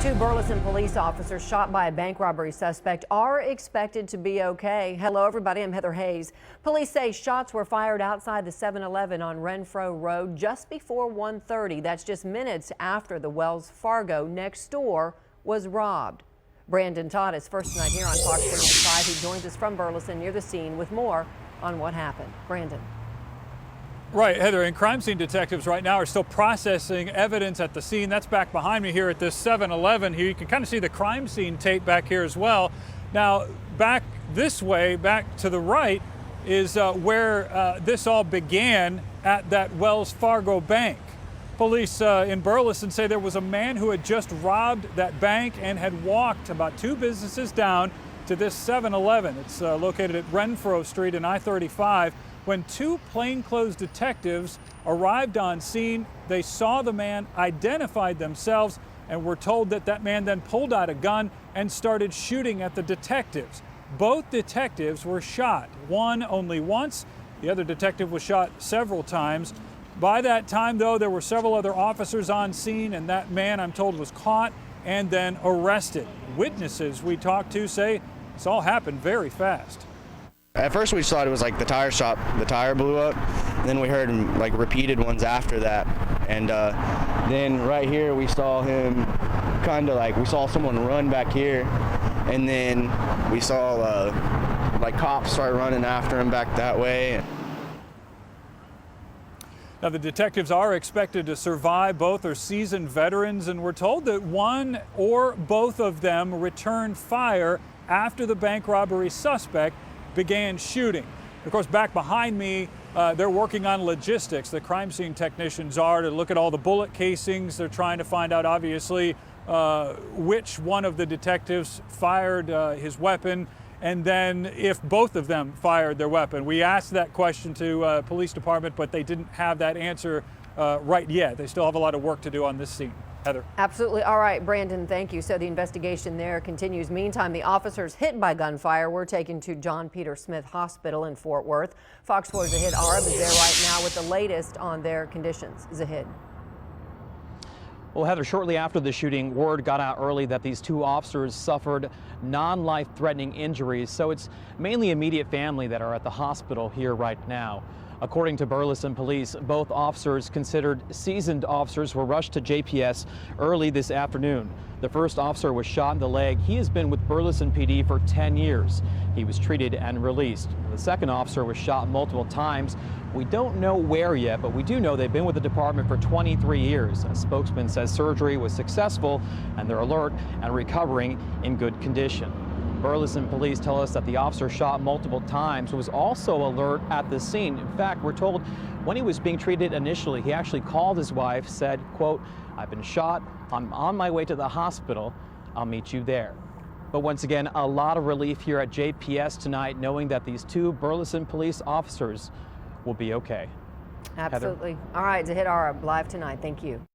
Two Burleson police officers shot by a bank robbery suspect are expected to be okay. Hello, everybody. I'm Heather Hayes. Police say shots were fired outside the 7-Eleven on Renfro Road just before 1:30. That's just minutes after the Wells Fargo next door was robbed. Brandon Todd is first tonight here on Fox 45. He joins us from Burleson near the scene with more on what happened. Brandon. Right, Heather, and crime scene detectives right now are still processing evidence at the scene. That's back behind me here at this 7-Eleven here. You can kind of see the crime scene tape back here as well. Now, back this way, back to the right, is where this all began at that Wells Fargo bank. Police in Burleson say there was a man who had just robbed that bank and had walked about 2 businesses down to this 7-Eleven. It's located at Renfro Street and I-35. When 2 plainclothes detectives arrived on scene, they saw the man, identified themselves, and were told that that man then pulled out a gun and started shooting at the detectives. Both detectives were shot, one only once. The other detective was shot several times. By that time, though, there were several other officers on scene, and that man, I'm told, was caught and then arrested. Witnesses we talked to say this all happened very fast. At first we thought it was like the tire shop, the tire blew up. Then we heard like repeated ones after that. And then right here we saw him we saw someone run back here. And then we saw like cops start running after him back that way. Now, the detectives are expected to survive. Both are seasoned veterans, and we're told that one or both of them returned fire after the bank robbery suspect began shooting. Of course, back behind me, they're working on logistics. The crime scene technicians are to look at all the bullet casings. They're trying to find out, obviously, which one of the detectives fired his weapon, and then if both of them fired their weapon. We asked that question to police department, but they didn't have that answer right yet. They still have a lot of work to do on this scene. Heather. Absolutely. All right, Brandon, thank you. So the investigation there continues. Meantime, the officers hit by gunfire were taken to John Peter Smith Hospital in Fort Worth. Fox 4's Zahid Arab is there right now with the latest on their conditions. Zahid. Well, Heather, shortly after the shooting, word got out early that these 2 officers suffered non-life-threatening injuries. So it's mainly immediate family that are at the hospital here right now. According to Burleson police, both officers, considered seasoned officers, were rushed to JPS early this afternoon. The first officer was shot in the leg. He has been with Burleson PD for 10 years. He was treated and released. The second officer was shot multiple times. We don't know where yet, but we do know they've been with the department for 23 years. A spokesman says surgery was successful and they're alert and recovering in good condition. Burleson police tell us that the officer shot multiple times was also alert at the scene. In fact, we're told when he was being treated initially, he actually called his wife, said, quote, "I've been shot. I'm on my way to the hospital. I'll meet you there." But once again, a lot of relief here at JPS tonight, knowing that these 2 Burleson police officers will be okay. Absolutely. Heather. All right, Zahid Arab live tonight. Thank you.